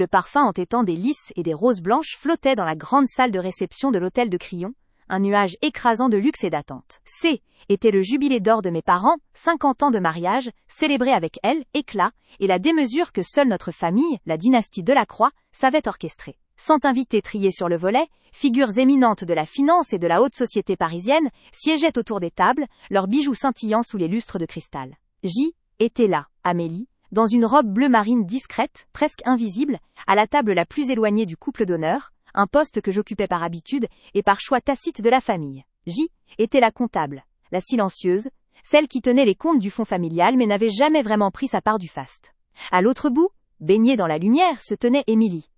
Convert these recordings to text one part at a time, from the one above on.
Le parfum entêtant des lys et des roses blanches flottait dans la grande salle de réception de l'hôtel de Crillon, un nuage écrasant de luxe et d'attente. C était le jubilé d'or de mes parents, 50 ans de mariage, célébré avec elle, éclat, et la démesure que seule notre famille, la dynastie Delacroix, savait orchestrer. 100 invités triés sur le volet, figures éminentes de la finance et de la haute société parisienne, siégeaient autour des tables, leurs bijoux scintillant sous les lustres de cristal. J était là, Amélie, dans une robe bleu marine discrète, presque invisible, à la table la plus éloignée du couple d'honneur, un poste que j'occupais par habitude et par choix tacite de la famille. J était la comptable, la silencieuse, celle qui tenait les comptes du fonds familial mais n'avait jamais vraiment pris sa part du faste. À l'autre bout, baignée dans la lumière, se tenait Émilie,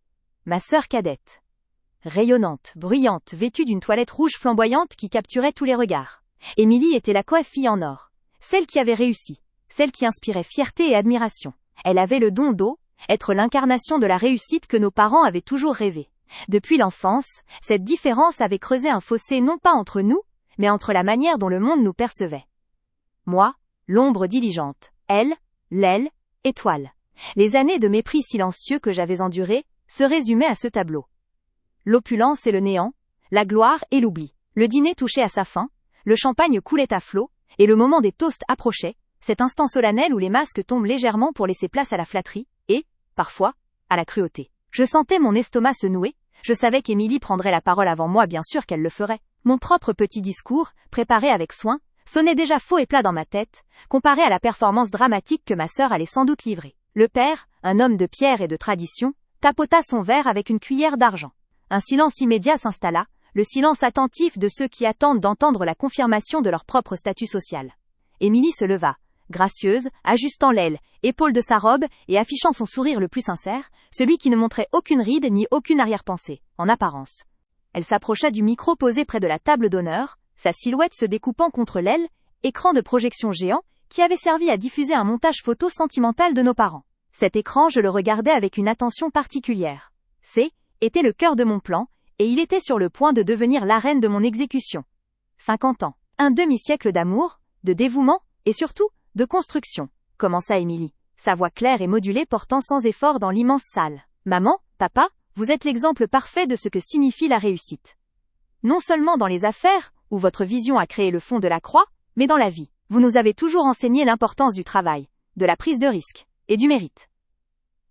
ma sœur cadette. Rayonnante, bruyante, vêtue d'une toilette rouge flamboyante qui capturait tous les regards. Émilie était la coiffée en or, celle qui avait réussi, celle qui inspirait fierté et admiration. Elle avait le don d'eau, être l'incarnation de la réussite que nos parents avaient toujours rêvé. Depuis l'enfance, cette différence avait creusé un fossé non pas entre nous, mais entre la manière dont le monde nous percevait. Moi, l'ombre diligente, elle, l'aile, étoile. Les années de mépris silencieux que j'avais endurées se résumaient à ce tableau. L'opulence et le néant, la gloire et l'oubli. Le dîner touchait à sa fin, le champagne coulait à flot, et le moment des toasts approchait, cet instant solennel où les masques tombent légèrement pour laisser place à la flatterie, et, parfois, à la cruauté. Je sentais mon estomac se nouer, je savais qu'Émilie prendrait la parole avant moi, bien sûr qu'elle le ferait. Mon propre petit discours, préparé avec soin, sonnait déjà faux et plat dans ma tête, comparé à la performance dramatique que ma sœur allait sans doute livrer. Le père, un homme de pierre et de tradition, tapota son verre avec une cuillère d'argent. Un silence immédiat s'installa, le silence attentif de ceux qui attendent d'entendre la confirmation de leur propre statut social. Émilie se leva, gracieuse, ajustant l'aile, épaule de sa robe et affichant son sourire le plus sincère, celui qui ne montrait aucune ride ni aucune arrière-pensée, en apparence. Elle s'approcha du micro posé près de la table d'honneur, sa silhouette se découpant contre l'aile, écran de projection géant, qui avait servi à diffuser un montage photo sentimental de nos parents. Cet écran, je le regardais avec une attention particulière. C était le cœur de mon plan, et il était sur le point de devenir l'arène de mon exécution. 50 ans. Un demi-siècle d'amour, de dévouement, et surtout, de construction, commença Émilie, sa voix claire et modulée portant sans effort dans l'immense salle. Maman, papa, vous êtes l'exemple parfait de ce que signifie la réussite. Non seulement dans les affaires, où votre vision a créé le fond de la croix, mais dans la vie. Vous nous avez toujours enseigné l'importance du travail, de la prise de risque, et du mérite.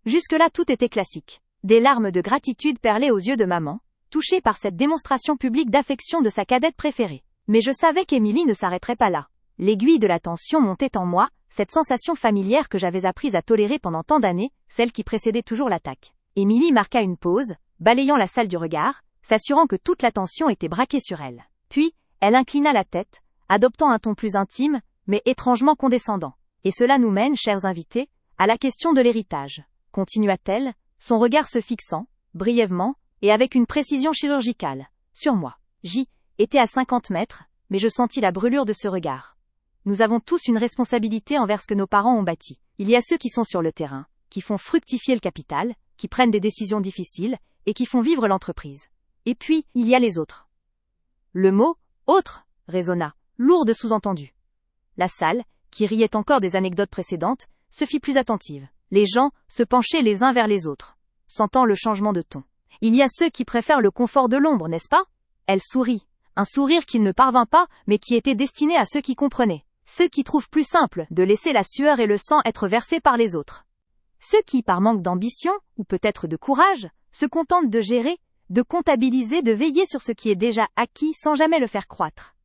Jusque-là tout était classique. Des larmes de gratitude perlaient aux yeux de maman, touchée par cette démonstration publique d'affection de sa cadette préférée. Mais je savais qu'Émilie ne s'arrêterait pas là. L'aiguille de la tension montait en moi, cette sensation familière que j'avais apprise à tolérer pendant tant d'années, celle qui précédait toujours l'attaque. Émilie marqua une pause, balayant la salle du regard, s'assurant que toute l'attention était braquée sur elle. Puis, elle inclina la tête, adoptant un ton plus intime, mais étrangement condescendant. Et cela nous mène, chers invités, à la question de l'héritage. Continua-t-elle, son regard se fixant, brièvement, et avec une précision chirurgicale, sur moi. J était à 50 mètres, mais je sentis la brûlure de ce regard. Nous avons tous une responsabilité envers ce que nos parents ont bâti. Il y a ceux qui sont sur le terrain, qui font fructifier le capital, qui prennent des décisions difficiles, et qui font vivre l'entreprise. Et puis, il y a les autres. Le mot « autre » résonna, lourd de sous-entendu. La salle, qui riait encore des anecdotes précédentes, se fit plus attentive. Les gens se penchaient les uns vers les autres, sentant le changement de ton. Il y a ceux qui préfèrent le confort de l'ombre, n'est-ce pas? Elle sourit, un sourire qui ne parvint pas, mais qui était destiné à ceux qui comprenaient. Ceux qui trouvent plus simple de laisser la sueur et le sang être versés par les autres. Ceux qui, par manque d'ambition, ou peut-être de courage, se contentent de gérer, de comptabiliser, de veiller sur ce qui est déjà acquis sans jamais le faire croître.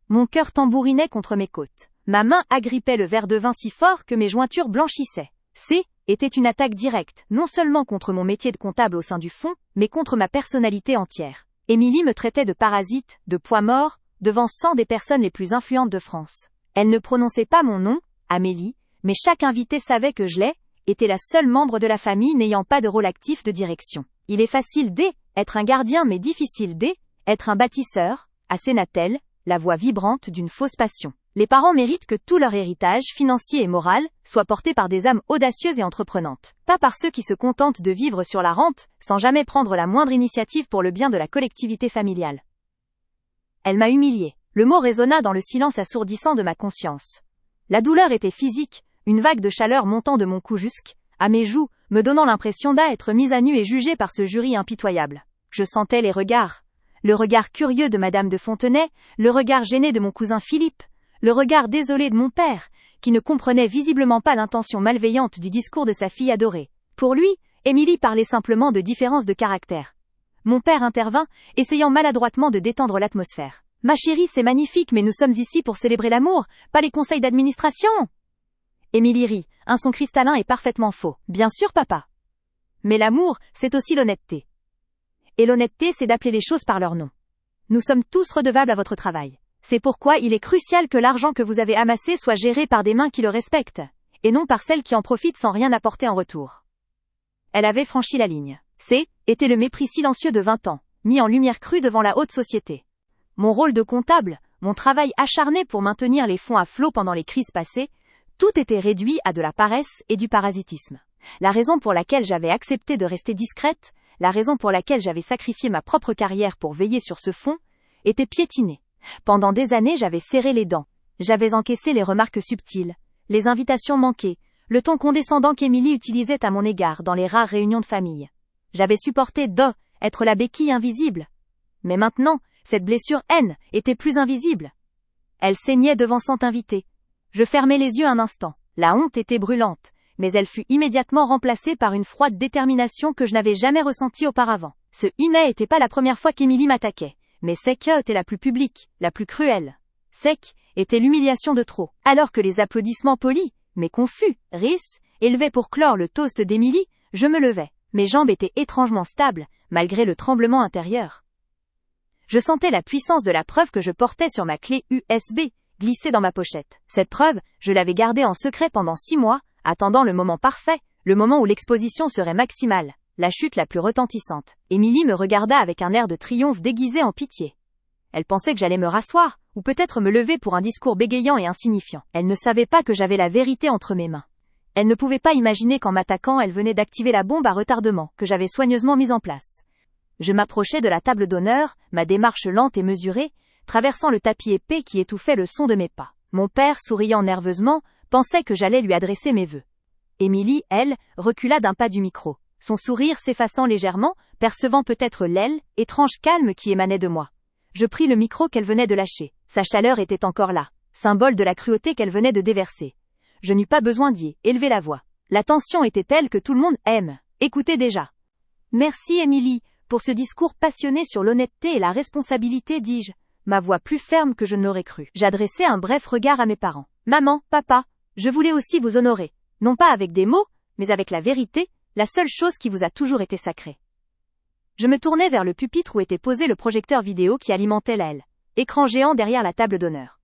Mon cœur tambourinait contre mes côtes. Ma main agrippait le verre de vin si fort que mes jointures blanchissaient. C était une attaque directe, non seulement contre mon métier de comptable au sein du fonds, mais contre ma personnalité entière. Émilie me traitait de parasite, de poids mort, devant 100 des personnes les plus influentes de France. Elle ne prononçait pas mon nom, Amélie, mais chaque invité savait que je était la seule membre de la famille n'ayant pas de rôle actif de direction. Il est facile d'être un gardien mais difficile d'être un bâtisseur, asséna-t-elle, la voix vibrante d'une fausse passion. Les parents méritent que tout leur héritage financier et moral soit porté par des âmes audacieuses et entreprenantes, pas par ceux qui se contentent de vivre sur la rente, sans jamais prendre la moindre initiative pour le bien de la collectivité familiale. Elle m'a humiliée. Le mot résonna dans le silence assourdissant de ma conscience. La douleur était physique, une vague de chaleur montant de mon cou jusqu'à mes joues, me donnant l'impression d'être mise à nu et jugée par ce jury impitoyable. Je sentais les regards. Le regard curieux de Madame de Fontenay, le regard gêné de mon cousin Philippe, le regard désolé de mon père, qui ne comprenait visiblement pas l'intention malveillante du discours de sa fille adorée. Pour lui, Émilie parlait simplement de différence de caractère. Mon père intervint, essayant maladroitement de détendre l'atmosphère. « Ma chérie, c'est magnifique, mais nous sommes ici pour célébrer l'amour, pas les conseils d'administration !» Émilie rit. Un son cristallin est parfaitement faux. « Bien sûr, papa. Mais l'amour, c'est aussi l'honnêteté. Et l'honnêteté, c'est d'appeler les choses par leur nom. Nous sommes tous redevables à votre travail. C'est pourquoi il est crucial que l'argent que vous avez amassé soit géré par des mains qui le respectent, et non par celles qui en profitent sans rien apporter en retour. » Elle avait franchi la ligne. Était le mépris silencieux de 20 ans, mis en lumière crue devant la haute société. Mon rôle de comptable, mon travail acharné pour maintenir les fonds à flot pendant les crises passées, tout était réduit à de la paresse et du parasitisme. La raison pour laquelle j'avais accepté de rester discrète, la raison pour laquelle j'avais sacrifié ma propre carrière pour veiller sur ce fonds, était piétinée. Pendant des années, j'avais serré les dents. J'avais encaissé les remarques subtiles, les invitations manquées, le ton condescendant qu'Émilie utilisait à mon égard dans les rares réunions de famille. J'avais supporté être la béquille invisible. Mais maintenant, cette blessure haine était plus invisible. Elle saignait devant 100 invités. Je fermai les yeux un instant. La honte était brûlante, mais elle fut immédiatement remplacée par une froide détermination que je n'avais jamais ressentie auparavant. Ce n'était pas la première fois qu'Émilie m'attaquait, mais était la plus publique, la plus cruelle. Était l'humiliation de trop. Alors que les applaudissements polis, mais confus, élevaient pour clore le toast d'Émilie, je me levai. Mes jambes étaient étrangement stables, malgré le tremblement intérieur. Je sentais la puissance de la preuve que je portais sur ma clé USB, glissée dans ma pochette. Cette preuve, je l'avais gardée en secret pendant 6 mois, attendant le moment parfait, le moment où l'exposition serait maximale, la chute la plus retentissante. Émilie me regarda avec un air de triomphe déguisé en pitié. Elle pensait que j'allais me rasseoir, ou peut-être me lever pour un discours bégayant et insignifiant. Elle ne savait pas que j'avais la vérité entre mes mains. Elle ne pouvait pas imaginer qu'en m'attaquant, elle venait d'activer la bombe à retardement que j'avais soigneusement mise en place. Je m'approchai de la table d'honneur, ma démarche lente et mesurée, traversant le tapis épais qui étouffait le son de mes pas. Mon père, souriant nerveusement, pensait que j'allais lui adresser mes vœux. Émilie, elle, recula d'un pas du micro, son sourire s'effaçant légèrement, percevant peut-être l'aile, étrange calme qui émanait de moi. Je pris le micro qu'elle venait de lâcher. Sa chaleur était encore là, symbole de la cruauté qu'elle venait de déverser. Je n'eus pas besoin d'y élever la voix. La tension était telle que tout le monde aime. Écoutez déjà. Merci Émilie, pour ce discours passionné sur l'honnêteté et la responsabilité, dis-je, ma voix plus ferme que je ne l'aurais cru. J'adressai un bref regard à mes parents. Maman, papa, je voulais aussi vous honorer. Non pas avec des mots, mais avec la vérité, la seule chose qui vous a toujours été sacrée. Je me tournai vers le pupitre où était posé le projecteur vidéo qui alimentait l'aile. Écran géant derrière la table d'honneur.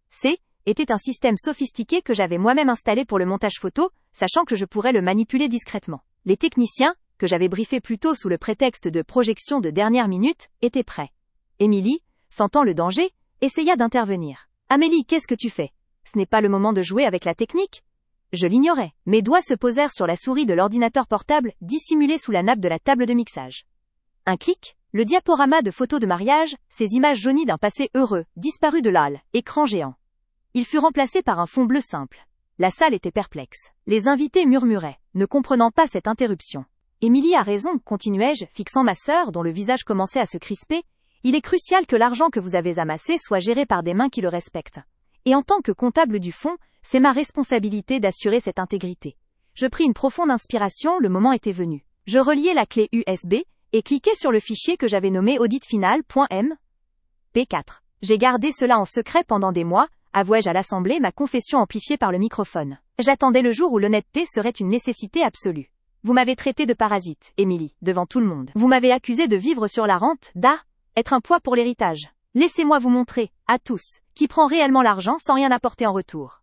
Était un système sophistiqué que j'avais moi-même installé pour le montage photo, sachant que je pourrais le manipuler discrètement. Les techniciens, que j'avais briefés plus tôt sous le prétexte de projection de dernière minute, étaient prêts. Émilie, sentant le danger, essaya d'intervenir. « Amélie, qu'est-ce que tu fais ? Ce n'est pas le moment de jouer avec la technique ?» Je l'ignorais. Mes doigts se posèrent sur la souris de l'ordinateur portable, dissimulé sous la nappe de la table de mixage. Un clic, le diaporama de photos de mariage, ces images jaunies d'un passé heureux, disparu de l'âle, écran géant. Il fut remplacé par un fond bleu simple. La salle était perplexe. Les invités murmuraient, ne comprenant pas cette interruption. « Émilie a raison, continuai-je, fixant ma sœur, dont le visage commençait à se crisper. Il est crucial que l'argent que vous avez amassé soit géré par des mains qui le respectent. Et en tant que comptable du fonds, c'est ma responsabilité d'assurer cette intégrité. » Je pris une profonde inspiration, le moment était venu. Je reliai la clé USB, et cliquai sur le fichier que j'avais nommé auditfinal.mp4. J'ai gardé cela en secret pendant des mois, avouai-je à l'Assemblée, ma confession amplifiée par le microphone. J'attendais le jour où l'honnêteté serait une nécessité absolue. Vous m'avez traité de parasite, Émilie, devant tout le monde. Vous m'avez accusé de vivre sur la rente, être un poids pour l'héritage. Laissez-moi vous montrer, à tous, qui prend réellement l'argent sans rien apporter en retour.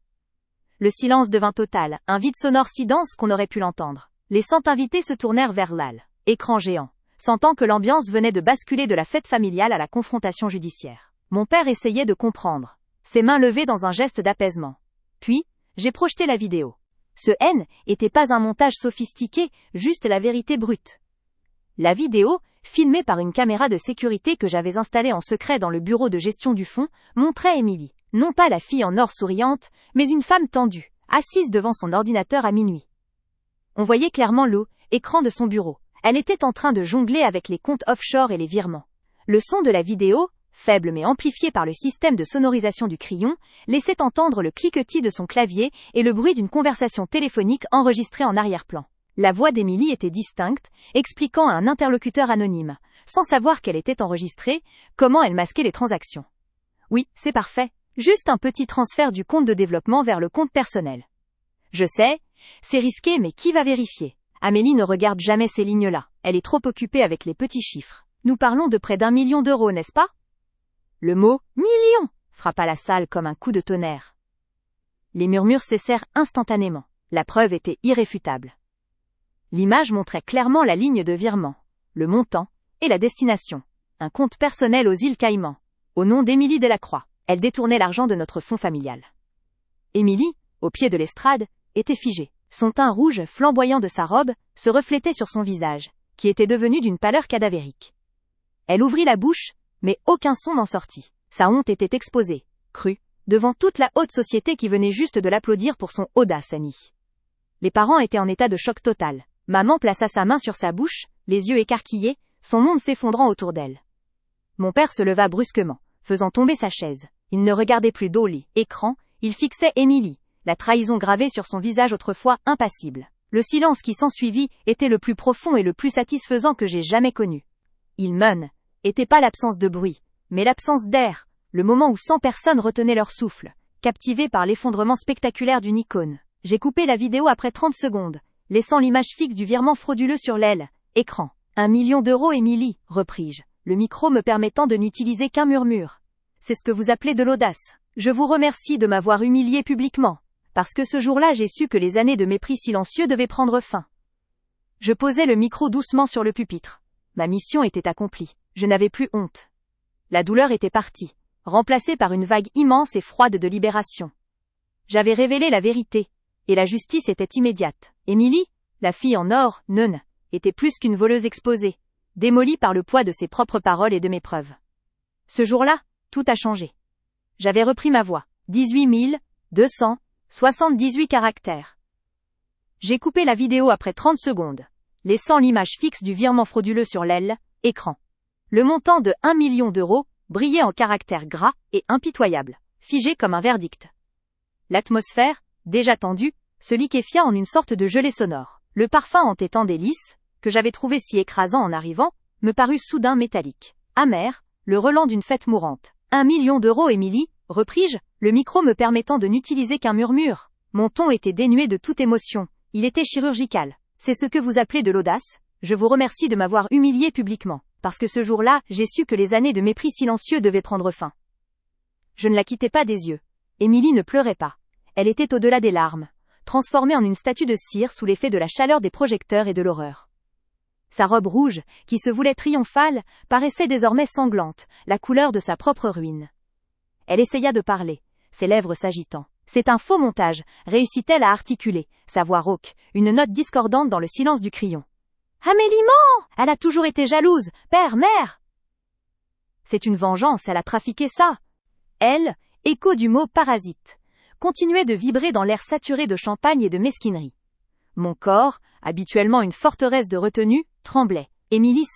Le silence devint total, un vide sonore si dense qu'on aurait pu l'entendre. Les 100 invités se tournèrent vers l'âle, écran géant, sentant que l'ambiance venait de basculer de la fête familiale à la confrontation judiciaire. Mon père essayait de comprendre, ses mains levées dans un geste d'apaisement. Puis, j'ai projeté la vidéo. Ce n'était pas un montage sophistiqué, juste la vérité brute. La vidéo, filmée par une caméra de sécurité que j'avais installée en secret dans le bureau de gestion du fonds, montrait Émilie, non pas la fille en or souriante, mais une femme tendue, assise devant son ordinateur à minuit. On voyait clairement écran de son bureau. Elle était en train de jongler avec les comptes offshore et les virements. Le son de la vidéo, faible mais amplifié par le système de sonorisation du crayon, laissait entendre le cliquetis de son clavier et le bruit d'une conversation téléphonique enregistrée en arrière-plan. La voix d'Emily était distincte, expliquant à un interlocuteur anonyme, sans savoir qu'elle était enregistrée, comment elle masquait les transactions. Oui, c'est parfait. Juste un petit transfert du compte de développement vers le compte personnel. Je sais, c'est risqué mais qui va vérifier? Amélie ne regarde jamais ces lignes-là. Elle est trop occupée avec les petits chiffres. Nous parlons de près d'1 million d'euros, n'est-ce pas? Le mot « million » frappa la salle comme un coup de tonnerre. Les murmures cessèrent instantanément. La preuve était irréfutable. L'image montrait clairement la ligne de virement, le montant et la destination. Un compte personnel aux îles Caïmans, au nom d'Émilie Delacroix. Elle détournait l'argent de notre fonds familial. Émilie, au pied de l'estrade, était figée. Son teint rouge flamboyant de sa robe se reflétait sur son visage, qui était devenu d'une pâleur cadavérique. Elle ouvrit la bouche, mais aucun son n'en sortit. Sa honte était exposée, crue, devant toute la haute société qui venait juste de l'applaudir pour son audace, Annie. Les parents étaient en état de choc total. Maman plaça sa main sur sa bouche, les yeux écarquillés, son monde s'effondrant autour d'elle. Mon père se leva brusquement, faisant tomber sa chaise. Il ne regardait plus Dolly, écran, il fixait Émilie, la trahison gravée sur son visage autrefois impassible. Le silence qui s'ensuivit était le plus profond et le plus satisfaisant que j'ai jamais connu. Il était pas l'absence de bruit, mais l'absence d'air, le moment où 100 personnes retenaient leur souffle, captivées par l'effondrement spectaculaire d'une icône. J'ai coupé la vidéo après 30 secondes, laissant l'image fixe du virement frauduleux sur l'aile, écran. 1 million d'euros, Émilie, repris-je, le micro me permettant de n'utiliser qu'un murmure. C'est ce que vous appelez de l'audace. Je vous remercie de m'avoir humilié publiquement, parce que ce jour-là j'ai su que les années de mépris silencieux devaient prendre fin. Je posai le micro doucement sur le pupitre. Ma mission était accomplie. Je n'avais plus honte. La douleur était partie, remplacée par une vague immense et froide de libération. J'avais révélé la vérité, et la justice était immédiate. Émilie, la fille en or, était plus qu'une voleuse exposée, démolie par le poids de ses propres paroles et de mes preuves. Ce jour-là, tout a changé. J'avais repris ma voix. 18 278 caractères. J'ai coupé la vidéo après 30 secondes, laissant l'image fixe du virement frauduleux sur l'aile, écran. Le montant de 1 million d'euros brillait en caractères gras et impitoyables, figé comme un verdict. L'atmosphère, déjà tendue, se liquéfia en une sorte de gelée sonore. Le parfum entêtant des lys, que j'avais trouvé si écrasant en arrivant, me parut soudain métallique, amer, le relent d'une fête mourante. 1 million d'euros, Émilie, repris-je, le micro me permettant de n'utiliser qu'un murmure. Mon ton était dénué de toute émotion, il était chirurgical. C'est ce que vous appelez de l'audace? Je vous remercie de m'avoir humilié publiquement, parce que ce jour-là, j'ai su que les années de mépris silencieux devaient prendre fin. Je ne la quittais pas des yeux. Émilie ne pleurait pas. Elle était au-delà des larmes, transformée en une statue de cire sous l'effet de la chaleur des projecteurs et de l'horreur. Sa robe rouge, qui se voulait triomphale, paraissait désormais sanglante, la couleur de sa propre ruine. Elle essaya de parler, ses lèvres s'agitant. C'est un faux montage, réussit-elle à articuler, sa voix rauque, une note discordante dans le silence du crayon. Amélie ment! Elle a toujours été jalouse, père, mère! C'est une vengeance, elle a trafiqué ça. Elle, écho du mot parasite, continuait de vibrer dans l'air saturé de champagne et de mesquinerie. Mon corps, habituellement une forteresse de retenue, tremblait. Émilie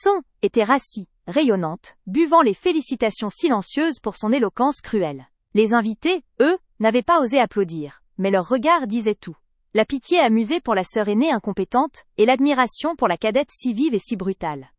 était rassie, rayonnante, buvant les félicitations silencieuses pour son éloquence cruelle. Les invités, eux, n'avaient pas osé applaudir, mais leur regard disait tout. La pitié amusée pour la sœur aînée incompétente, et l'admiration pour la cadette si vive et si brutale.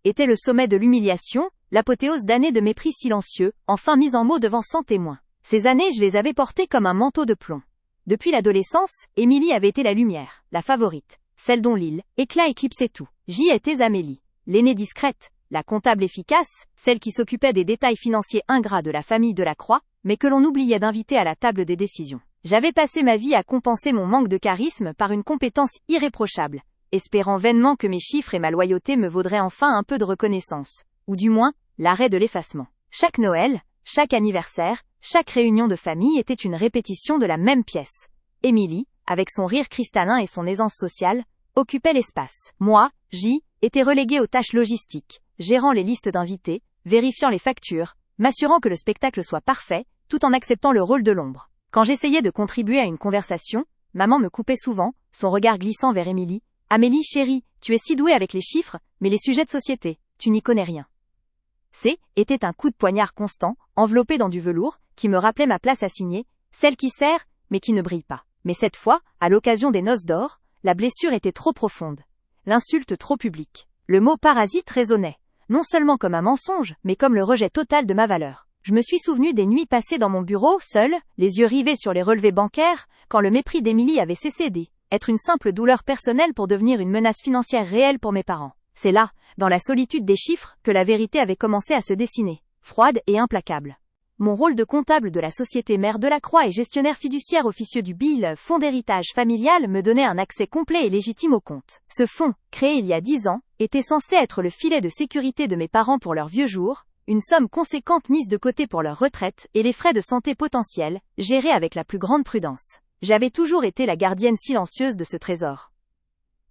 Était le sommet de l'humiliation, l'apothéose d'années de mépris silencieux, enfin mise en mots devant 100 témoins. Ces années je les avais portées comme un manteau de plomb. Depuis l'adolescence, Émilie avait été la lumière, la favorite, celle dont l'éclat éclipsait tout. J'y étais Amélie, l'aînée discrète, la comptable efficace, celle qui s'occupait des détails financiers ingrats de la famille Delacroix, mais que l'on oubliait d'inviter à la table des décisions. J'avais passé ma vie à compenser mon manque de charisme par une compétence irréprochable, espérant vainement que mes chiffres et ma loyauté me vaudraient enfin un peu de reconnaissance, ou du moins, l'arrêt de l'effacement. Chaque Noël, chaque anniversaire, chaque réunion de famille était une répétition de la même pièce. Émilie, avec son rire cristallin et son aisance sociale, occupait l'espace. Moi, étais reléguée aux tâches logistiques, gérant les listes d'invités, vérifiant les factures, m'assurant que le spectacle soit parfait, tout en acceptant le rôle de l'ombre. Quand j'essayais de contribuer à une conversation, maman me coupait souvent, son regard glissant vers Émilie, Amélie chérie, tu es si douée avec les chiffres, mais les sujets de société, tu n'y connais rien. C était un coup de poignard constant, enveloppé dans du velours, qui me rappelait ma place assignée, celle qui sert, mais qui ne brille pas. Mais cette fois, à l'occasion des noces d'or, la blessure était trop profonde. L'insulte trop publique. Le mot parasite résonnait, non seulement comme un mensonge, mais comme le rejet total de ma valeur. Je me suis souvenu des nuits passées dans mon bureau, seule, les yeux rivés sur les relevés bancaires, quand le mépris d'Émilie avait cessé d'être une simple douleur personnelle pour devenir une menace financière réelle pour mes parents. C'est là, dans la solitude des chiffres, que la vérité avait commencé à se dessiner, froide et implacable. Mon rôle de comptable de la société Mère Delacroix et gestionnaire fiduciaire officieux du BIL, fonds d'héritage familial, me donnait un accès complet et légitime au compte. Ce fonds, créé il y a 10 ans, était censé être le filet de sécurité de mes parents pour leurs vieux jours, une somme conséquente mise de côté pour leur retraite et les frais de santé potentiels, gérés avec la plus grande prudence. J'avais toujours été la gardienne silencieuse de ce trésor.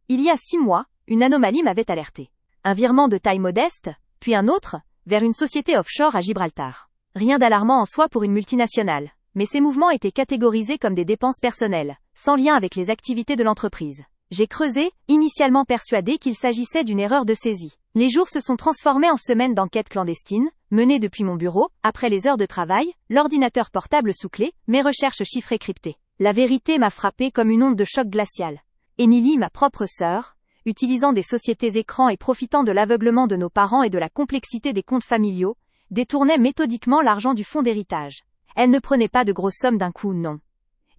Il y a 6 mois, une anomalie m'avait alerté. Un virement de taille modeste, puis un autre, vers une société offshore à Gibraltar. Rien d'alarmant en soi pour une multinationale, mais ces mouvements étaient catégorisés comme des dépenses personnelles, sans lien avec les activités de l'entreprise. J'ai creusé, initialement persuadé qu'il s'agissait d'une erreur de saisie. Les jours se sont transformés en semaines d'enquête clandestine, menées depuis mon bureau, après les heures de travail, l'ordinateur portable sous clé, mes recherches chiffrées cryptées. La vérité m'a frappé comme une onde de choc glacial. Émilie, ma propre sœur, utilisant des sociétés écrans et profitant de l'aveuglement de nos parents et de la complexité des comptes familiaux, détournait méthodiquement l'argent du fonds d'héritage. Elle ne prenait pas de grosses sommes d'un coup, non.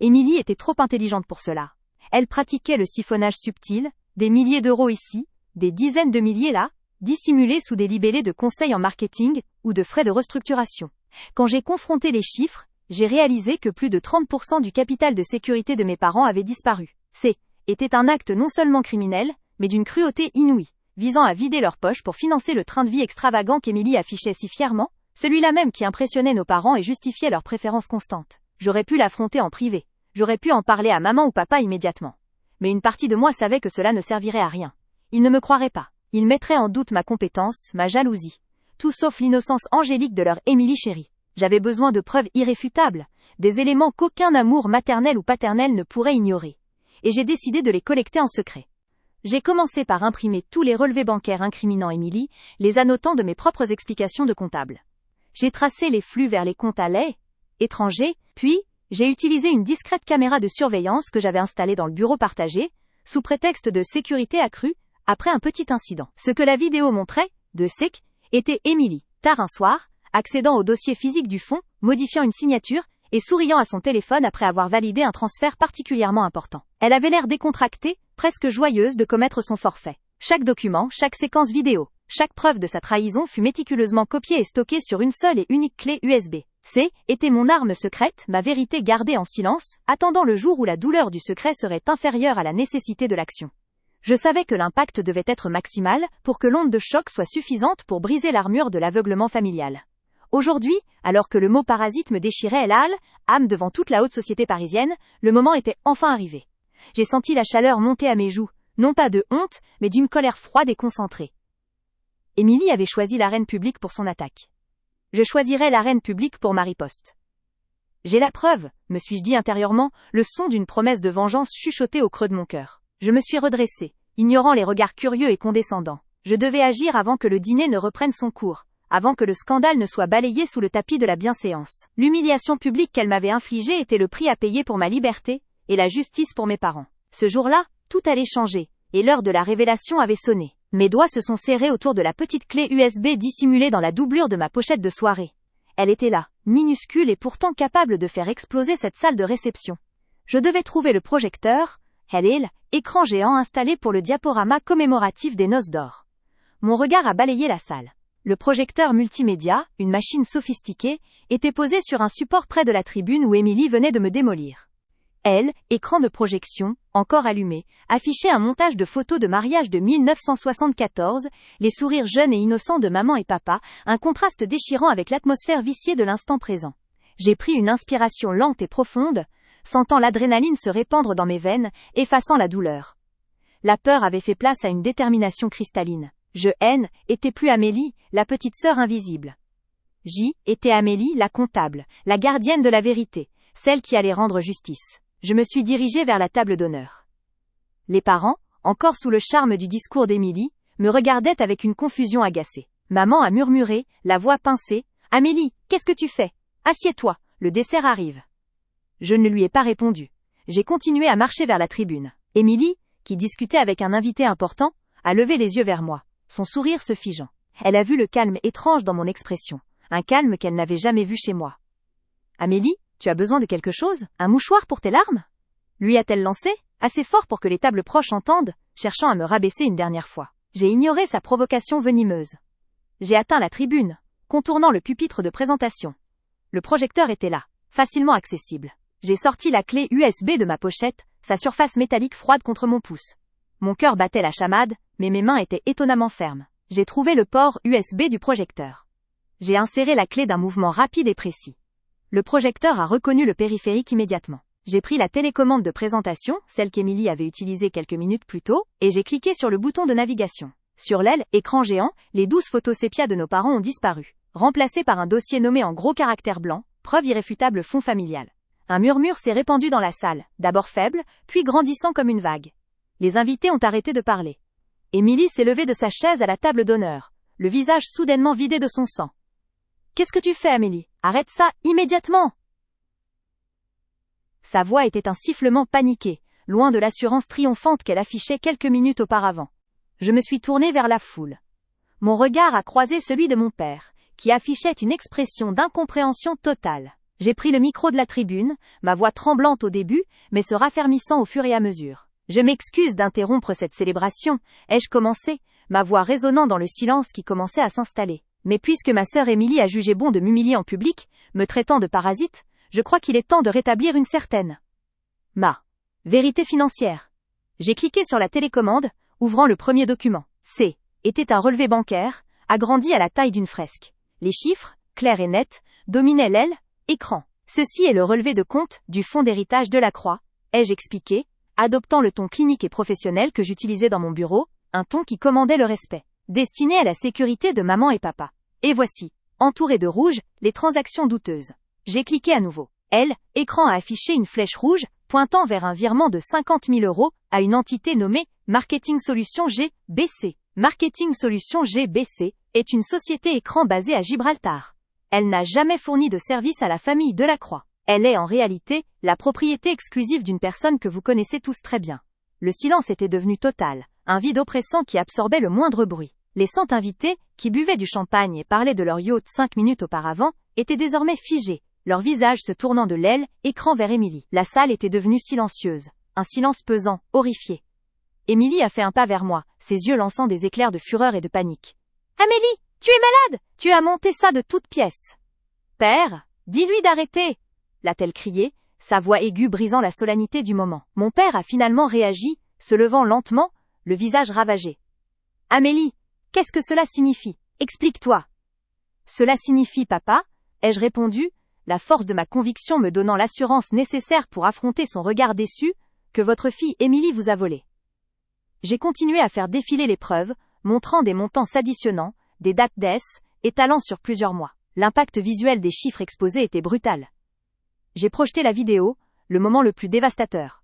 Émilie était trop intelligente pour cela. Elle pratiquait le siphonnage subtil, des milliers d'euros ici, des dizaines de milliers là, dissimulés sous des libellés de conseils en marketing ou de frais de restructuration. Quand j'ai confronté les chiffres, j'ai réalisé que plus de 30% du capital de sécurité de mes parents avait disparu. Était un acte non seulement criminel, mais d'une cruauté inouïe, visant à vider leurs poches pour financer le train de vie extravagant qu'Émilie affichait si fièrement, celui-là même qui impressionnait nos parents et justifiait leur préférence constante. J'aurais pu l'affronter en privé. J'aurais pu en parler à maman ou papa immédiatement. Mais une partie de moi savait que cela ne servirait à rien. Ils ne me croiraient pas. Ils mettraient en doute ma compétence, ma jalousie. Tout sauf l'innocence angélique de leur Émilie chérie. J'avais besoin de preuves irréfutables, des éléments qu'aucun amour maternel ou paternel ne pourrait ignorer. Et j'ai décidé de les collecter en secret. J'ai commencé par imprimer tous les relevés bancaires incriminant Émilie, les annotant de mes propres explications de comptable. J'ai tracé les flux vers les comptes à l'étranger, puis, j'ai utilisé une discrète caméra de surveillance que j'avais installée dans le bureau partagé, sous prétexte de sécurité accrue, après un petit incident. Ce que la vidéo montrait, était Émilie, tard un soir, accédant au dossier physique du fonds, modifiant une signature, et souriant à son téléphone après avoir validé un transfert particulièrement important. Elle avait l'air décontractée, presque joyeuse de commettre son forfait. Chaque document, chaque séquence vidéo, chaque preuve de sa trahison fut méticuleusement copiée et stockée sur une seule et unique clé USB. Était mon arme secrète, ma vérité gardée en silence, attendant le jour où la douleur du secret serait inférieure à la nécessité de l'action. Je savais que l'impact devait être maximal pour que l'onde de choc soit suffisante pour briser l'armure de l'aveuglement familial. Aujourd'hui, alors que le mot parasite me déchirait l'âme devant toute la haute société parisienne, le moment était enfin arrivé. J'ai senti la chaleur monter à mes joues, non pas de honte, mais d'une colère froide et concentrée. Émilie avait choisi l'arène publique pour son attaque. Je choisirais l'arène publique pour ma riposte. J'ai la preuve, me suis-je dit intérieurement, le son d'une promesse de vengeance chuchotée au creux de mon cœur. Je me suis redressée, ignorant les regards curieux et condescendants. Je devais agir avant que le dîner ne reprenne son cours, avant que le scandale ne soit balayé sous le tapis de la bienséance. L'humiliation publique qu'elle m'avait infligée était le prix à payer pour ma liberté, et la justice pour mes parents. Ce jour-là, tout allait changer, et l'heure de la révélation avait sonné. Mes doigts se sont serrés autour de la petite clé USB dissimulée dans la doublure de ma pochette de soirée. Elle était là, minuscule et pourtant capable de faire exploser cette salle de réception. Je devais trouver le projecteur, écran géant installé pour le diaporama commémoratif des noces d'or. Mon regard a balayé la salle. Le projecteur multimédia, une machine sophistiquée, était posé sur un support près de la tribune où Émilie venait de me démolir. Écran de projection, encore allumé, affichait un montage de photos de mariage de 1974, les sourires jeunes et innocents de maman et papa, un contraste déchirant avec l'atmosphère viciée de l'instant présent. J'ai pris une inspiration lente et profonde, sentant l'adrénaline se répandre dans mes veines, effaçant la douleur. La peur avait fait place à une détermination cristalline. Était plus Amélie, la petite sœur invisible. Était Amélie, la comptable, la gardienne de la vérité, celle qui allait rendre justice. Je me suis dirigée vers la table d'honneur. Les parents, encore sous le charme du discours d'Émilie, me regardait avec une confusion agacée. Maman a murmuré, la voix pincée, « Amélie, qu'est-ce que tu fais? Assieds-toi, le dessert arrive. » Je ne lui ai pas répondu. J'ai continué à marcher vers la tribune. Émilie, qui discutait avec un invité important, a levé les yeux vers moi, son sourire se figeant. Elle a vu le calme étrange dans mon expression, un calme qu'elle n'avait jamais vu chez moi. « Amélie, tu as besoin de quelque chose? Un mouchoir pour tes larmes ?» lui a-t-elle lancé, assez fort pour que les tables proches entendent, cherchant à me rabaisser une dernière fois. J'ai ignoré sa provocation venimeuse. J'ai atteint la tribune, contournant le pupitre de présentation. Le projecteur était là, facilement accessible. J'ai sorti la clé USB de ma pochette, sa surface métallique froide contre mon pouce. Mon cœur battait la chamade, mais mes mains étaient étonnamment fermes. J'ai trouvé le port USB du projecteur. J'ai inséré la clé d'un mouvement rapide et précis. Le projecteur a reconnu le périphérique immédiatement. J'ai pris la télécommande de présentation, celle qu'Émilie avait utilisée quelques minutes plus tôt, et j'ai cliqué sur le bouton de navigation. Sur l'aile, écran géant, les 12 photos sépia de nos parents ont disparu, remplacées par un dossier nommé en gros caractères blancs, preuve irréfutable fond familial. Un murmure s'est répandu dans la salle, d'abord faible, puis grandissant comme une vague. Les invités ont arrêté de parler. Émilie s'est levée de sa chaise à la table d'honneur, le visage soudainement vidé de son sang. « Qu'est-ce que tu fais, Amélie? Arrête ça, immédiatement !» Sa voix était un sifflement paniqué, loin de l'assurance triomphante qu'elle affichait quelques minutes auparavant. Je me suis tournée vers la foule. Mon regard a croisé celui de mon père, qui affichait une expression d'incompréhension totale. J'ai pris le micro de la tribune, ma voix tremblante au début, mais se raffermissant au fur et à mesure. « Je m'excuse d'interrompre cette célébration », ai-je commencé, ma voix résonnant dans le silence qui commençait à s'installer. Mais puisque ma sœur Émilie a jugé bon de m'humilier en public, me traitant de parasite, je crois qu'il est temps de rétablir une certaine vérité financière. J'ai cliqué sur la télécommande, ouvrant le premier document. Était un relevé bancaire, agrandi à la taille d'une fresque. Les chiffres, clairs et nets, dominaient l'aile, écran. Ceci est le relevé de compte du fonds d'héritage de la Croix, ai-je expliqué, adoptant le ton clinique et professionnel que j'utilisais dans mon bureau, un ton qui commandait le respect, destiné à la sécurité de maman et papa. Et voici, entouré de rouge, les transactions douteuses. J'ai cliqué à nouveau. Écran a affiché une flèche rouge, pointant vers un virement de 50 000 € à une entité nommée Marketing Solutions GBC. Marketing Solutions GBC est une société écran basée à Gibraltar. Elle n'a jamais fourni de service à la famille Delacroix. Elle est en réalité la propriété exclusive d'une personne que vous connaissez tous très bien. Le silence était devenu total, un vide oppressant qui absorbait le moindre bruit. Les 100 invités, qui buvaient du champagne et parlaient de leur yacht 5 minutes auparavant, étaient désormais figés, leur visage se tournant de l'aile, écran vers Émilie. La salle était devenue silencieuse, un silence pesant, horrifié. Émilie a fait un pas vers moi, ses yeux lançant des éclairs de fureur et de panique. « Amélie, tu es malade! Tu as monté ça de toutes pièces !»« Père, dis-lui d'arrêter !» l'a-t-elle crié, sa voix aiguë brisant la solennité du moment. Mon père a finalement réagi, se levant lentement, le visage ravagé. « Amélie, qu'est-ce que cela signifie? Explique-toi. »« Cela signifie, papa, » ai-je répondu, la force de ma conviction me donnant l'assurance nécessaire pour affronter son regard déçu, que votre fille Émilie vous a volé. J'ai continué à faire défiler les preuves, montrant des montants s'additionnant, des dates étalant sur plusieurs mois. L'impact visuel des chiffres exposés était brutal. J'ai projeté la vidéo, le moment le plus dévastateur.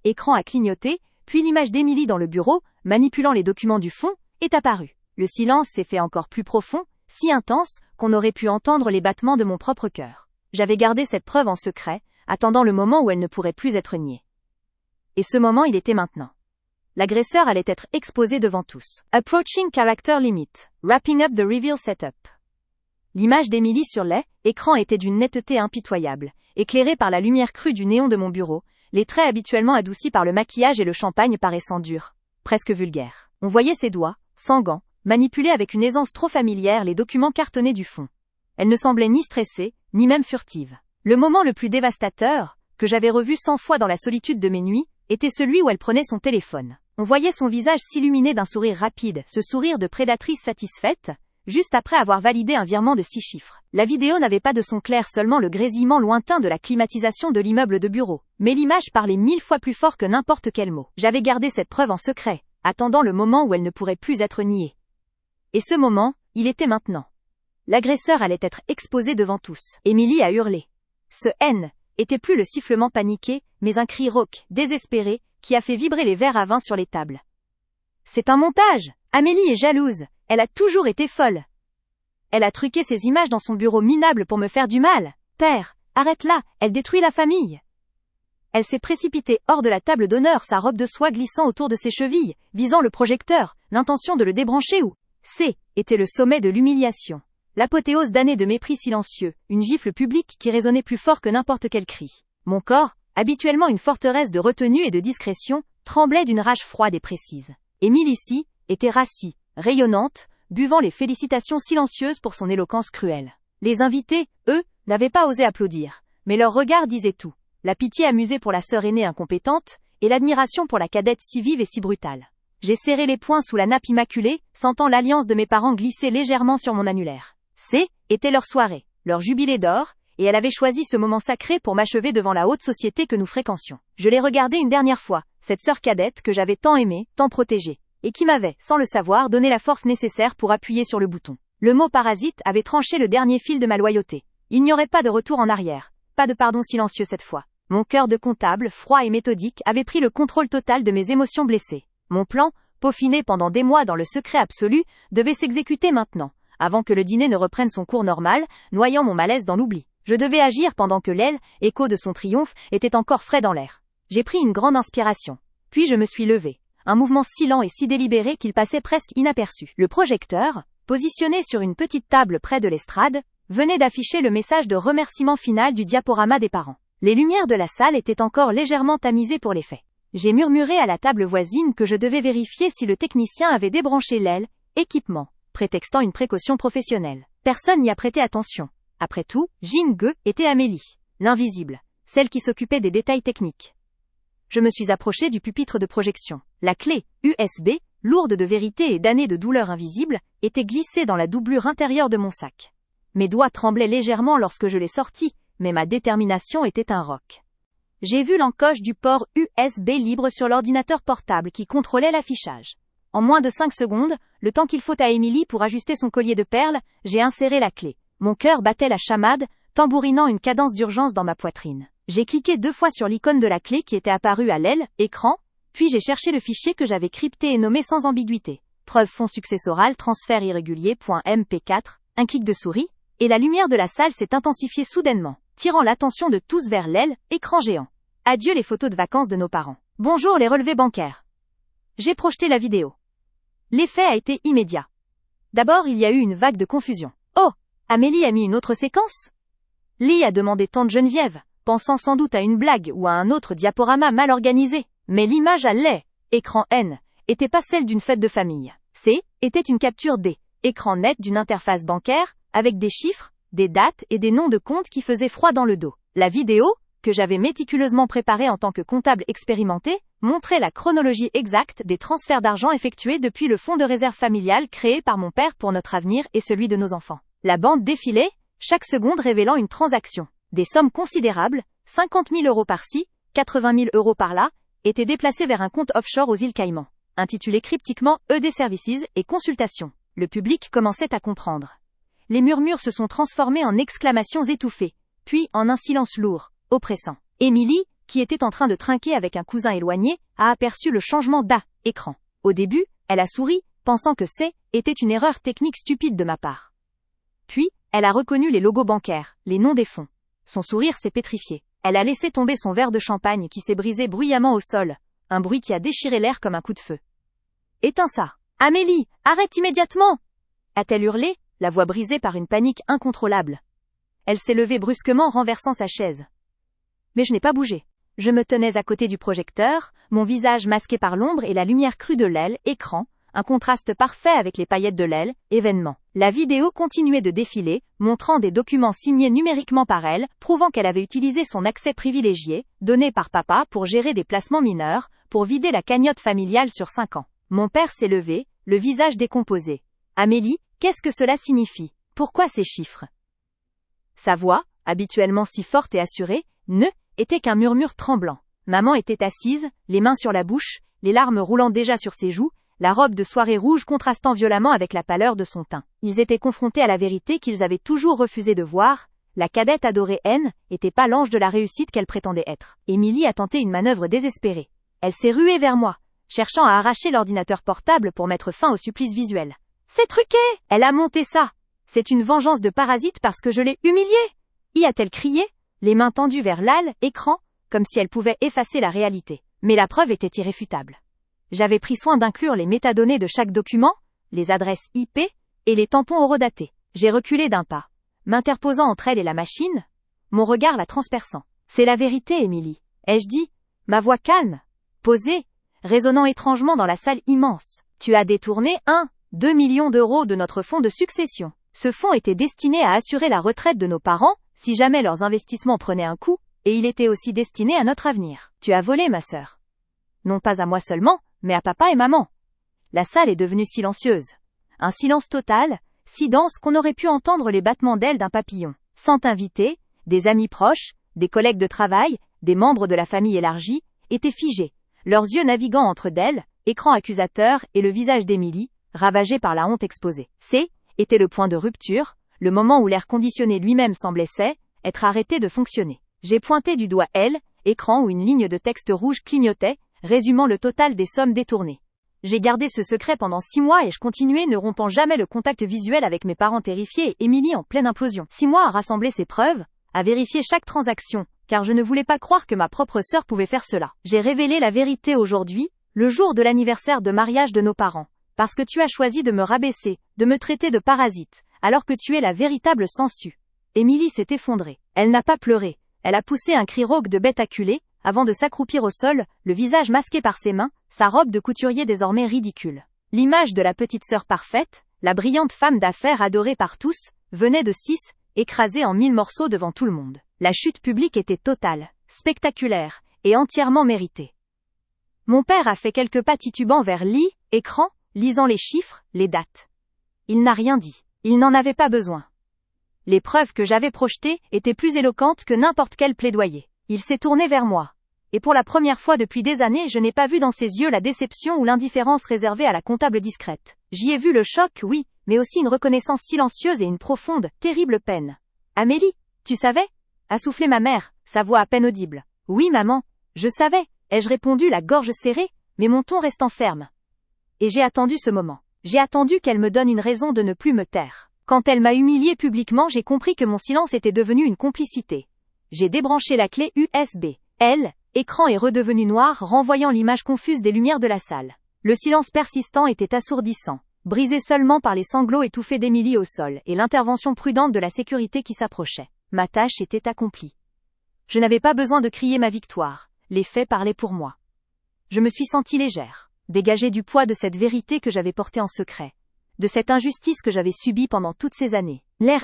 Écran a clignoté, puis l'image d'Émilie dans le bureau, manipulant les documents du fond, est apparue. Le silence s'est fait encore plus profond, si intense, qu'on aurait pu entendre les battements de mon propre cœur. J'avais gardé cette preuve en secret, attendant le moment où elle ne pourrait plus être niée. Et ce moment, il était maintenant. L'agresseur allait être exposé devant tous. Approaching character limit. Wrapping up the reveal setup. L'image d'Émilie sur l'écran était d'une netteté impitoyable, éclairée par la lumière crue du néon de mon bureau, les traits habituellement adoucis par le maquillage et le champagne paraissant durs, presque vulgaires. On voyait ses doigts, sans gants, manipuler avec une aisance trop familière les documents cartonnés du fond. Elle ne semblait ni stressée, ni même furtive. Le moment le plus dévastateur, que j'avais revu 100 fois dans la solitude de mes nuits, était celui où elle prenait son téléphone. On voyait son visage s'illuminer d'un sourire rapide, ce sourire de prédatrice satisfaite, juste après avoir validé un virement de 6 chiffres. La vidéo n'avait pas de son clair, seulement le grésillement lointain de la climatisation de l'immeuble de bureau. Mais l'image parlait 1000 fois plus fort que n'importe quel mot. J'avais gardé cette preuve en secret, attendant le moment où elle ne pourrait plus être niée. Et ce moment, il était maintenant. L'agresseur allait être exposé devant tous. Émilie a hurlé. Ce N était plus le sifflement paniqué, mais un cri rauque, désespéré, qui a fait vibrer les verres à vin sur les tables. C'est un montage. Amélie est jalouse. Elle a toujours été folle. Elle a truqué ses images dans son bureau minable pour me faire du mal. Père, arrête-la, elle détruit la famille. Elle s'est précipitée hors de la table d'honneur, sa robe de soie glissant autour de ses chevilles, visant le projecteur, l'intention de le débrancher ou... était le sommet de l'humiliation. L'apothéose d'années de mépris silencieux, une gifle publique qui résonnait plus fort que n'importe quel cri. Mon corps, habituellement une forteresse de retenue et de discrétion, tremblait d'une rage froide et précise. Émilie ici était rassie, rayonnante, buvant les félicitations silencieuses pour son éloquence cruelle. Les invités, eux, n'avaient pas osé applaudir, mais leur regard disait tout. La pitié amusée pour la sœur aînée incompétente, et l'admiration pour la cadette si vive et si brutale. J'ai serré les poings sous la nappe immaculée, sentant l'alliance de mes parents glisser légèrement sur mon annulaire. Était leur soirée, leur jubilé d'or, et elle avait choisi ce moment sacré pour m'achever devant la haute société que nous fréquentions. Je l'ai regardée une dernière fois, cette sœur cadette que j'avais tant aimée, tant protégée, et qui m'avait, sans le savoir, donné la force nécessaire pour appuyer sur le bouton. Le mot parasite avait tranché le dernier fil de ma loyauté. Il n'y aurait pas de retour en arrière, pas de pardon silencieux cette fois. Mon cœur de comptable, froid et méthodique, avait pris le contrôle total de mes émotions blessées. Mon plan, peaufiné pendant des mois dans le secret absolu, devait s'exécuter maintenant, avant que le dîner ne reprenne son cours normal, noyant mon malaise dans l'oubli. Je devais agir pendant que l'aile, écho de son triomphe, était encore frais dans l'air. J'ai pris une grande inspiration. Puis je me suis levé. Un mouvement si lent et si délibéré qu'il passait presque inaperçu. Le projecteur, positionné sur une petite table près de l'estrade, venait d'afficher le message de remerciement final du diaporama des parents. Les lumières de la salle étaient encore légèrement tamisées pour l'effet. J'ai murmuré à la table voisine que je devais vérifier si le technicien avait débranché l'aile, équipement, prétextant une précaution professionnelle. Personne n'y a prêté attention. Après tout, Jing-ge était Amélie, l'invisible, celle qui s'occupait des détails techniques. Je me suis approché du pupitre de projection. La clé, USB, lourde de vérité et d'années de douleur invisible, était glissée dans la doublure intérieure de mon sac. Mes doigts tremblaient légèrement lorsque je l'ai sortie, mais ma détermination était un roc. J'ai vu l'encoche du port USB libre sur l'ordinateur portable qui contrôlait l'affichage. En moins de 5 secondes, le temps qu'il faut à Émilie pour ajuster son collier de perles, j'ai inséré la clé. Mon cœur battait la chamade, tambourinant une cadence d'urgence dans ma poitrine. J'ai cliqué 2 fois sur l'icône de la clé qui était apparue à l'aile, écran, puis j'ai cherché le fichier que j'avais crypté et nommé sans ambiguïté. Preuve fond successoral transfert irrégulier.mp4, un clic de souris, et la lumière de la salle s'est intensifiée soudainement, tirant l'attention de tous vers l'aile, écran géant. Adieu les photos de vacances de nos parents. Bonjour les relevés bancaires. J'ai projeté la vidéo. L'effet a été immédiat. D'abord il y a eu une vague de confusion. Oh, Amélie a mis une autre séquence ? Lee a demandé tante Geneviève, pensant sans doute à une blague ou à un autre diaporama mal organisé. Mais l'image à l'écran N était pas celle d'une fête de famille. Était une capture écran net d'une interface bancaire, avec des chiffres, des dates et des noms de comptes qui faisaient froid dans le dos. La vidéo, que j'avais méticuleusement préparée en tant que comptable expérimenté, montrait la chronologie exacte des transferts d'argent effectués depuis le fonds de réserve familiale créé par mon père pour notre avenir et celui de nos enfants. La bande défilait, chaque seconde révélant une transaction. Des sommes considérables, 50 000 € par-ci, 80 000 € par-là, étaient déplacées vers un compte offshore aux îles Caïmans, intitulé cryptiquement ED Services et Consultations. Le public commençait à comprendre. Les murmures se sont transformés en exclamations étouffées, puis en un silence lourd, oppressant. Émilie, qui était en train de trinquer avec un cousin éloigné, a aperçu le changement d'écran. Au début, elle a souri, pensant que était une erreur technique stupide de ma part. Puis, elle a reconnu les logos bancaires, les noms des fonds. Son sourire s'est pétrifié. Elle a laissé tomber son verre de champagne qui s'est brisé bruyamment au sol, un bruit qui a déchiré l'air comme un coup de feu. « Éteins ça ! Amélie, arrête immédiatement !» a-t-elle hurlé, la voix brisée par une panique incontrôlable. Elle s'est levée brusquement, renversant sa chaise. Mais je n'ai pas bougé. Je me tenais à côté du projecteur, mon visage masqué par l'ombre et la lumière crue de l'aile, écran, un contraste parfait avec les paillettes de l'aile, événement. La vidéo continuait de défiler, montrant des documents signés numériquement par elle, prouvant qu'elle avait utilisé son accès privilégié, donné par papa pour gérer des placements mineurs, pour vider la cagnotte familiale sur 5 ans. Mon père s'est levé, le visage décomposé. Amélie, qu'est-ce que cela signifie ? Pourquoi ces chiffres ? Sa voix, habituellement si forte et assurée, était qu'un murmure tremblant. Maman était assise, les mains sur la bouche, les larmes roulant déjà sur ses joues, la robe de soirée rouge contrastant violemment avec la pâleur de son teint. Ils étaient confrontés à la vérité qu'ils avaient toujours refusé de voir. La cadette adorée N n'était pas l'ange de la réussite qu'elle prétendait être. Émilie a tenté une manœuvre désespérée. Elle s'est ruée vers moi. cherchant à arracher l'ordinateur portable pour mettre fin au supplice visuel. C'est truqué! Elle a monté ça! C'est une vengeance de parasite parce que je l'ai humiliée! Y a-t-elle crié, les mains tendues vers l'écran, comme si elle pouvait effacer la réalité. Mais la preuve était irréfutable. J'avais pris soin d'inclure les métadonnées de chaque document, les adresses IP, et les tampons horodatés. J'ai reculé d'un pas, m'interposant entre elle et la machine, mon regard la transperçant. C'est la vérité, Émilie, ai-je dit, ma voix calme, posée, résonnant étrangement dans la salle immense. Tu as détourné 2 millions d'euros de notre fonds de succession. Ce fonds était destiné à assurer la retraite de nos parents, si jamais leurs investissements prenaient un coup, et il était aussi destiné à notre avenir. Tu as volé, ma sœur. Non pas à moi seulement, mais à papa et maman. La salle est devenue silencieuse. Un silence total, si dense qu'on aurait pu entendre les battements d'ailes d'un papillon. Sans t'inviter, des amis proches, des collègues de travail, des membres de la famille élargie, étaient figés, leurs yeux naviguant entre d'elle, écran accusateur et le visage d'Émilie, ravagé par la honte exposée. Était le point de rupture, le moment où l'air conditionné lui-même semblait être arrêté de fonctionner. J'ai pointé du doigt écran où une ligne de texte rouge clignotait, résumant le total des sommes détournées. J'ai gardé ce secret pendant 6 mois et je continuais ne rompant jamais le contact visuel avec mes parents terrifiés et Émilie en pleine implosion. 6 mois à rassembler ces preuves, à vérifier chaque transaction, car je ne voulais pas croire que ma propre sœur pouvait faire cela. J'ai révélé la vérité aujourd'hui, le jour de l'anniversaire de mariage de nos parents, parce que tu as choisi de me rabaisser, de me traiter de parasite, alors que tu es la véritable sangsue. Émilie s'est effondrée. Elle n'a pas pleuré. Elle a poussé un cri rauque de bête acculée, avant de s'accroupir au sol, le visage masqué par ses mains, sa robe de couturier désormais ridicule. L'image de la petite sœur parfaite, la brillante femme d'affaires adorée par tous, venait de écrasée en 1000 morceaux devant tout le monde. La chute publique était totale, spectaculaire, et entièrement méritée. Mon père a fait quelques pas titubants vers l'écran, lisant les chiffres, les dates. Il n'a rien dit. Il n'en avait pas besoin. Les preuves que j'avais projetées étaient plus éloquentes que n'importe quel plaidoyer. Il s'est tourné vers moi. Et pour la première fois depuis des années, je n'ai pas vu dans ses yeux la déception ou l'indifférence réservée à la comptable discrète. J'y ai vu le choc, oui, mais aussi une reconnaissance silencieuse et une profonde, terrible peine. Amélie, tu savais? A soufflé ma mère, sa voix à peine audible. Oui, maman, je savais, ai-je répondu la gorge serrée, mais mon ton restant ferme. Et j'ai attendu ce moment. J'ai attendu qu'elle me donne une raison de ne plus me taire. Quand elle m'a humiliée publiquement, j'ai compris que mon silence était devenu une complicité. J'ai débranché la clé USB. Écran est redevenu noir, renvoyant l'image confuse des lumières de la salle. Le silence persistant était assourdissant, brisé seulement par les sanglots étouffés d'Émilie au sol et l'intervention prudente de la sécurité qui s'approchait. Ma tâche était accomplie. Je n'avais pas besoin de crier ma victoire. Les faits parlaient pour moi. Je me suis sentie légère, dégagée du poids de cette vérité que j'avais portée en secret, de cette injustice que j'avais subie pendant toutes ces années. L'air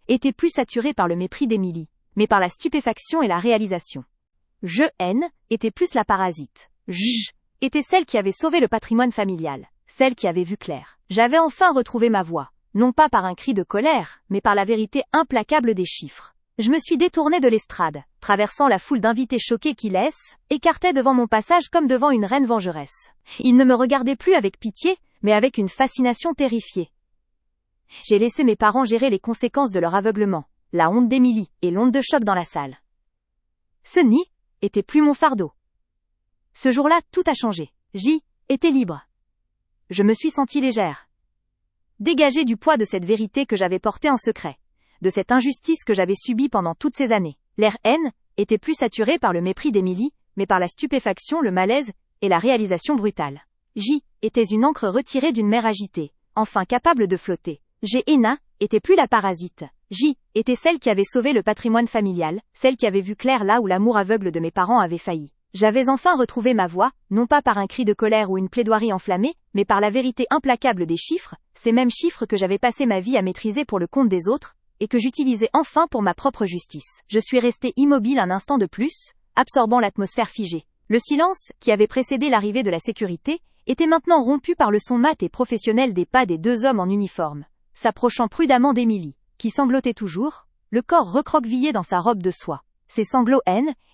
était plus saturé par le mépris d'Émilie, mais par la stupéfaction et la réalisation. Était plus la parasite. Était celle qui avait sauvé le patrimoine familial, celle qui avait vu clair. J'avais enfin retrouvé ma voix, non pas par un cri de colère, mais par la vérité implacable des chiffres. Je me suis détournée de l'estrade, traversant la foule d'invités choqués qui écartaient devant mon passage comme devant une reine vengeresse. Ils ne me regardaient plus avec pitié, mais avec une fascination terrifiée. J'ai laissé mes parents gérer les conséquences de leur aveuglement, la honte d'Émilie et l'onde de choc dans la salle. Ce nid était plus mon fardeau. Ce jour-là, tout a changé. J'étais libre. Je me suis sentie légère. Dégagée du poids de cette vérité que j'avais portée en secret, de cette injustice que j'avais subie pendant toutes ces années. L'air était plus saturé par le mépris d'Émilie, mais par la stupéfaction, le malaise et la réalisation brutale. Était une encre retirée d'une mer agitée, enfin capable de flotter. Était plus la parasite. Était celle qui avait sauvé le patrimoine familial, celle qui avait vu clair là où l'amour aveugle de mes parents avait failli. J'avais enfin retrouvé ma voix, non pas par un cri de colère ou une plaidoirie enflammée, mais par la vérité implacable des chiffres, ces mêmes chiffres que j'avais passé ma vie à maîtriser pour le compte des autres, et que j'utilisais enfin pour ma propre justice. Je suis restée immobile un instant de plus, absorbant l'atmosphère figée. Le silence, qui avait précédé l'arrivée de la sécurité, était maintenant rompu par le son mat et professionnel des pas des 2 hommes en uniforme, s'approchant prudemment d'Émilie, qui sanglotait toujours, le corps recroquevillé dans sa robe de soie. Ces sanglots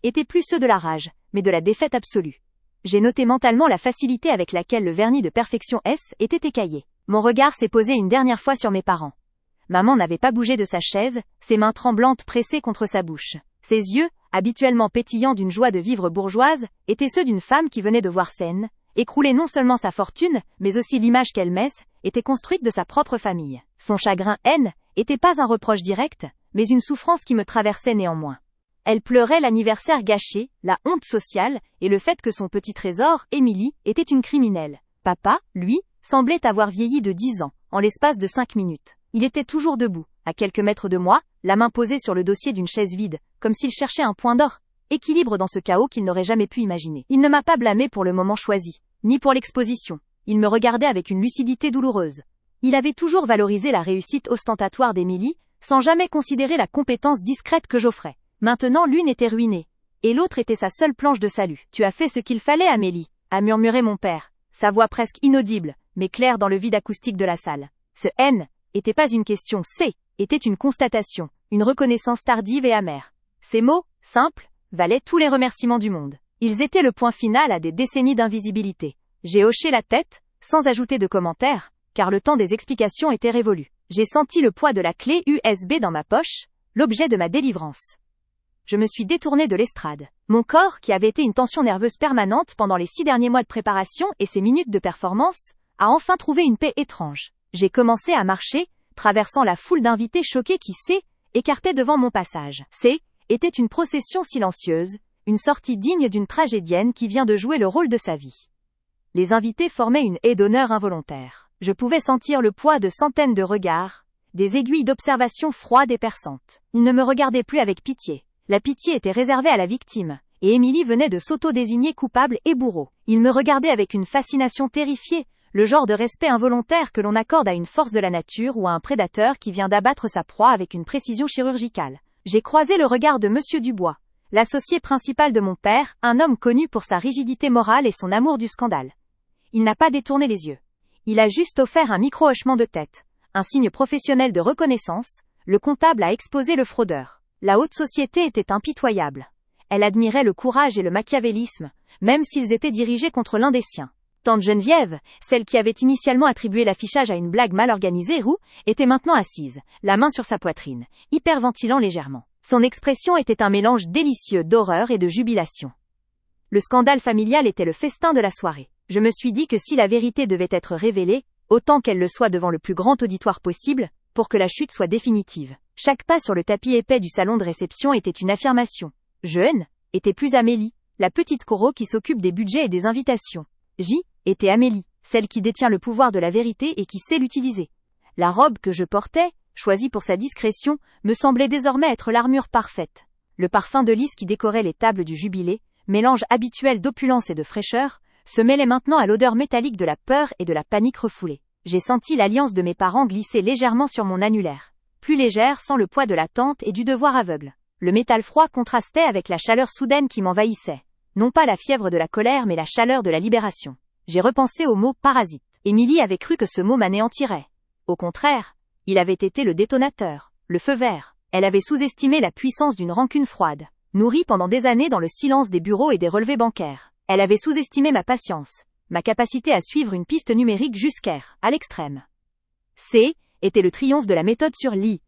étaient plus ceux de la rage, mais de la défaite absolue. J'ai noté mentalement la facilité avec laquelle le vernis de perfection était écaillé. Mon regard s'est posé une dernière fois sur mes parents. Maman n'avait pas bougé de sa chaise, ses mains tremblantes pressées contre sa bouche. Ses yeux, habituellement pétillants d'une joie de vivre bourgeoise, étaient ceux d'une femme qui venait de voir Écrouler non seulement sa fortune, mais aussi l'image qu'Helmès était construite de sa propre famille. Son chagrin, N, était pas un reproche direct, mais une souffrance qui me traversait néanmoins. Elle pleurait l'anniversaire gâché, la honte sociale, et le fait que son petit trésor, Émilie, était une criminelle. Papa, lui, semblait avoir vieilli de 10 ans, en l'espace de 5 minutes. Il était toujours debout, à quelques mètres de moi, la main posée sur le dossier d'une chaise vide, comme s'il cherchait un point d'or. Équilibre dans ce chaos qu'il n'aurait jamais pu imaginer. Il ne m'a pas blâmé pour le moment choisi, ni pour l'exposition. Il me regardait avec une lucidité douloureuse. Il avait toujours valorisé la réussite ostentatoire d'Émilie, sans jamais considérer la compétence discrète que j'offrais. Maintenant l'une était ruinée, et l'autre était sa seule planche de salut. « Tu as fait ce qu'il fallait, Amélie », a murmuré mon père, sa voix presque inaudible, mais claire dans le vide acoustique de la salle. Ce « N » était pas une question, C, était une constatation, une reconnaissance tardive et amère. Ces mots, simples, valaient tous les remerciements du monde. Ils étaient le point final à des décennies d'invisibilité. J'ai hoché la tête, sans ajouter de commentaires, car le temps des explications était révolu. J'ai senti le poids de la clé USB dans ma poche, l'objet de ma délivrance. Je me suis détourné de l'estrade. Mon corps, qui avait été une tension nerveuse permanente pendant les 6 derniers mois de préparation et ces minutes de performance, a enfin trouvé une paix étrange. J'ai commencé à marcher, traversant la foule d'invités choqués qui écartaient devant mon passage. Était une procession silencieuse, une sortie digne d'une tragédienne qui vient de jouer le rôle de sa vie. Les invités formaient une haie d'honneur involontaire. Je pouvais sentir le poids de centaines de regards, des aiguilles d'observation froides et perçantes. Ils ne me regardaient plus avec pitié. La pitié était réservée à la victime, et Émilie venait de s'auto-désigner coupable et bourreau. Ils me regardaient avec une fascination terrifiée, le genre de respect involontaire que l'on accorde à une force de la nature ou à un prédateur qui vient d'abattre sa proie avec une précision chirurgicale. J'ai croisé le regard de Monsieur Dubois, l'associé principal de mon père, un homme connu pour sa rigidité morale et son amour du scandale. Il n'a pas détourné les yeux. Il a juste offert un micro-hochement de tête, un signe professionnel de reconnaissance. Le comptable a exposé le fraudeur. La haute société était impitoyable. Elle admirait le courage et le machiavélisme, même s'ils étaient dirigés contre l'un des siens. Tante Geneviève, celle qui avait initialement attribué l'affichage à une blague mal organisée, était maintenant assise, la main sur sa poitrine, hyperventilant légèrement. Son expression était un mélange délicieux d'horreur et de jubilation. Le scandale familial était le festin de la soirée. Je me suis dit que si la vérité devait être révélée, autant qu'elle le soit devant le plus grand auditoire possible, pour que la chute soit définitive. Chaque pas sur le tapis épais du salon de réception était une affirmation. Jeune, était plus Amélie, la petite Coro qui s'occupe des budgets et des invitations. J, était Amélie, celle qui détient le pouvoir de la vérité et qui sait l'utiliser. La robe que je portais, choisie pour sa discrétion, me semblait désormais être l'armure parfaite. Le parfum de lys qui décorait les tables du jubilé, mélange habituel d'opulence et de fraîcheur, se mêlait maintenant à l'odeur métallique de la peur et de la panique refoulée. J'ai senti l'alliance de mes parents glisser légèrement sur mon annulaire. Plus légère sans le poids de l'attente et du devoir aveugle. Le métal froid contrastait avec la chaleur soudaine qui m'envahissait. Non pas la fièvre de la colère mais la chaleur de la libération. J'ai repensé au mot « parasite ». Émilie avait cru que ce mot m'anéantirait. Au contraire, il avait été le détonateur, le feu vert. Elle avait sous-estimé la puissance d'une rancune froide, nourrie pendant des années dans le silence des bureaux et des relevés bancaires. Elle avait sous-estimé ma patience, ma capacité à suivre une piste numérique jusqu'à l'extrême. Était le triomphe de la méthode sur Lee,